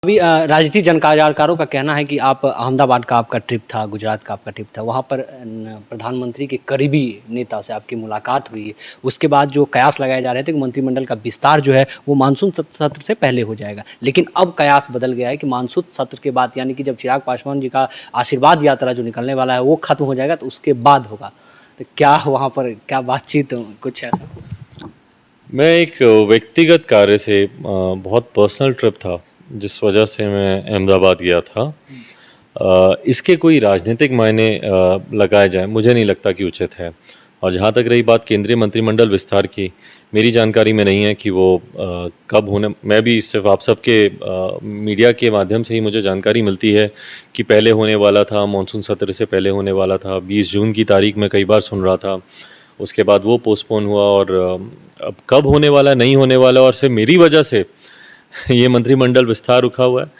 अभी राजनीतिक जानकारों का कहना है कि आप अहमदाबाद का आपका ट्रिप था, गुजरात का आपका ट्रिप था, वहाँ पर प्रधानमंत्री के करीबी नेता से आपकी मुलाकात हुई है। उसके बाद जो कयास लगाए जा रहे थे कि मंत्रिमंडल का विस्तार जो है वो मानसून सत्र से पहले हो जाएगा, लेकिन अब कयास बदल गया है कि मानसून सत्र के बाद, यानी कि जब चिराग पासवान जी का आशीर्वाद यात्रा जो निकलने वाला है वो खत्म हो जाएगा तो उसके बाद होगा। तो क्या वहाँ पर क्या बातचीत कुछ ऐसा? मैं एक व्यक्तिगत कार्य से बहुत पर्सनल ट्रिप था जिस वजह से मैं अहमदाबाद गया था। इसके कोई राजनीतिक मायने लगाए जाएं मुझे नहीं लगता कि उचित है। और जहाँ तक रही बात केंद्रीय मंत्रिमंडल विस्तार की, मेरी जानकारी में नहीं है कि वो कब होने। मैं भी सिर्फ आप सबके मीडिया के माध्यम से ही मुझे जानकारी मिलती है कि पहले होने वाला था, मानसून सत्र से पहले होने वाला था। 20 जून की तारीख मैं कई बार सुन रहा था, उसके बाद वो पोस्टपोन हुआ और अब कब होने वाला नहीं होने वाला, और सिर्फ मेरी वजह से ये मंत्रिमंडल विस्तार रुका हुआ है,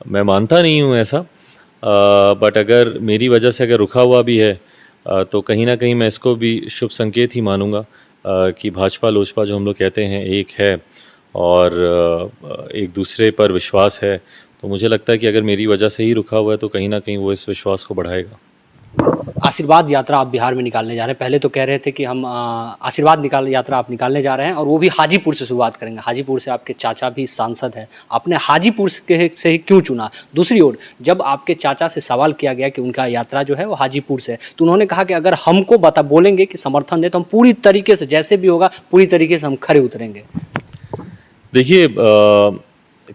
मैं मानता नहीं हूँ ऐसा। बट अगर मेरी वजह से अगर रुका हुआ भी है तो कहीं ना कहीं मैं इसको भी शुभ संकेत ही मानूंगा कि भाजपा लोजपा जो हम लोग कहते हैं एक है और एक दूसरे पर विश्वास है। तो मुझे लगता है कि अगर मेरी वजह से ही रुका हुआ है तो कहीं ना कहीं वो इस विश्वास को बढ़ाएगा। आशीर्वाद यात्रा आप बिहार में निकालने जा रहे हैं, पहले तो कह रहे थे कि हम आशीर्वाद यात्रा आप निकालने जा रहे हैं और वो भी हाजीपुर से शुरुआत करेंगे। हाजीपुर से आपके चाचा भी सांसद हैं, आपने हाजीपुर से ही क्यों चुना? दूसरी ओर जब आपके चाचा से सवाल किया गया कि उनका यात्रा जो है वो हाजीपुर से है, तो उन्होंने कहा कि अगर हमको बोलेंगे कि समर्थन दे तो हम पूरी तरीके से, जैसे भी होगा पूरी तरीके से हम खड़े उतरेंगे। देखिए,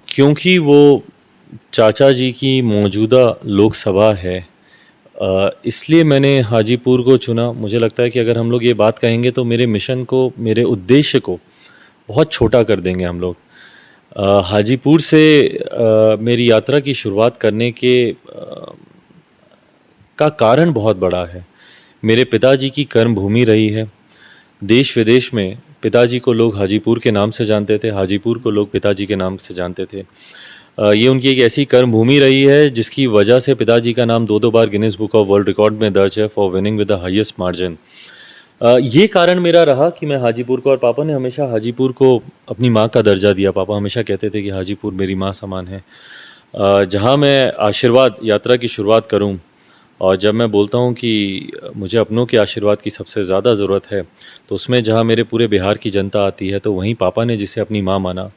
क्योंकि वो चाचा जी की मौजूदा लोकसभा है, इसलिए मैंने हाजीपुर को चुना। मुझे लगता है कि अगर हम लोग ये बात कहेंगे तो मेरे मिशन को, मेरे उद्देश्य को बहुत छोटा कर देंगे हम लोग। हाजीपुर से मेरी यात्रा की शुरुआत करने का कारण बहुत बड़ा है। मेरे पिताजी की कर्मभूमि रही है। देश विदेश में पिताजी को लोग हाजीपुर के नाम से जानते थे, हाजीपुर को लोग पिताजी के नाम से जानते थे। ये उनकी एक ऐसी कर्मभूमि रही है जिसकी वजह से पिताजी का नाम 2 बार Guinness book of world record में दर्ज है for winning with the highest margin. ये कारण मेरा रहा कि मैं हाजीपुर को, और पापा ने हमेशा हाजीपुर को अपनी माँ का दर्जा दिया। पापा हमेशा कहते थे कि हाजीपुर मेरी माँ समान है। जहाँ मैं आशीर्वाद यात्रा की शुरुआत करूँ, और जब मैं बोलता हूँ कि मुझे अपनों के आशीर्वाद की सबसे ज़्यादा ज़रूरत है, तो उसमें जहाँ मेरे पूरे बिहार की जनता आती है, तो वहीं पापा ने जिसे अपनी माँ माना,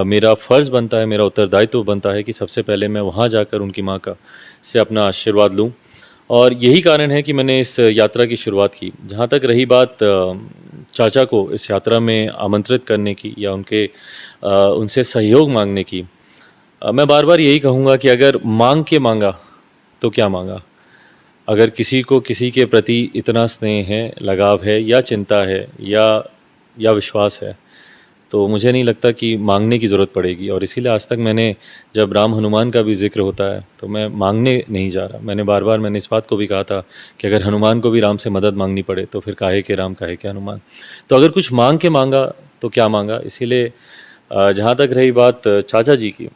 मेरा फ़र्ज़ बनता है, मेरा उत्तरदायित्व बनता है कि सबसे पहले मैं वहाँ जाकर उनकी माँ का से अपना आशीर्वाद लूँ। और यही कारण है कि मैंने इस यात्रा की शुरुआत की। जहाँ तक रही बात चाचा को इस यात्रा में आमंत्रित करने की या उनसे सहयोग मांगने की, मैं बार बार यही कहूँगा कि अगर मांग के मांगा तो क्या मांगा। अगर किसी को किसी के प्रति इतना स्नेह है, लगाव है, या चिंता है, या विश्वास है, तो मुझे नहीं लगता कि मांगने की ज़रूरत पड़ेगी। और इसीलिए आज तक मैंने, जब राम हनुमान का भी जिक्र होता है तो मैं मांगने नहीं जा रहा। मैंने इस बात को भी कहा था कि अगर हनुमान को भी राम से मदद मांगनी पड़े तो फिर काहे के राम काहे के हनुमान। तो अगर कुछ मांग के मांगा तो क्या मांगा। इसीलिए जहाँ तक रही बात चाचा जी की,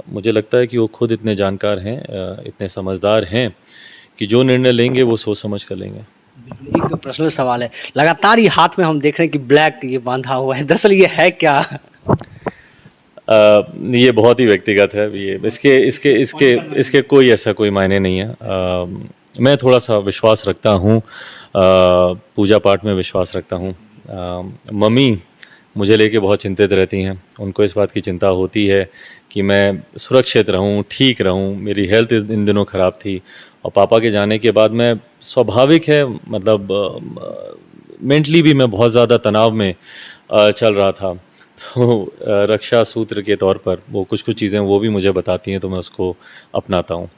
मुझे लगता है कि वो खुद इतने जानकार हैं, इतने समझदार हैं कि जो निर्णय लेंगे वो सोच समझ कर लेंगे। एक पर्सनल सवाल है, लगातार ये हाथ में हम देख रहे हैं कि ब्लैक ये बांधा हुआ है, दरअसल ये है क्या? ये बहुत ही व्यक्तिगत है। ये इसके कोई ऐसा कोई मायने नहीं है। मैं थोड़ा सा विश्वास रखता हूँ, पूजा पाठ में विश्वास रखता हूँ। मम्मी मुझे लेके बहुत चिंतित रहती हैं। उनको इस बात की चिंता होती है कि मैं सुरक्षित रहूं, ठीक रहूं। मेरी हेल्थ इन दिनों ख़राब थी, और पापा के जाने के बाद मैं, स्वाभाविक है, मतलब मेंटली भी मैं बहुत ज़्यादा तनाव में चल रहा था। तो रक्षा सूत्र के तौर पर वो कुछ चीज़ें वो भी मुझे बताती हैं, तो मैं उसको अपनाता हूँ।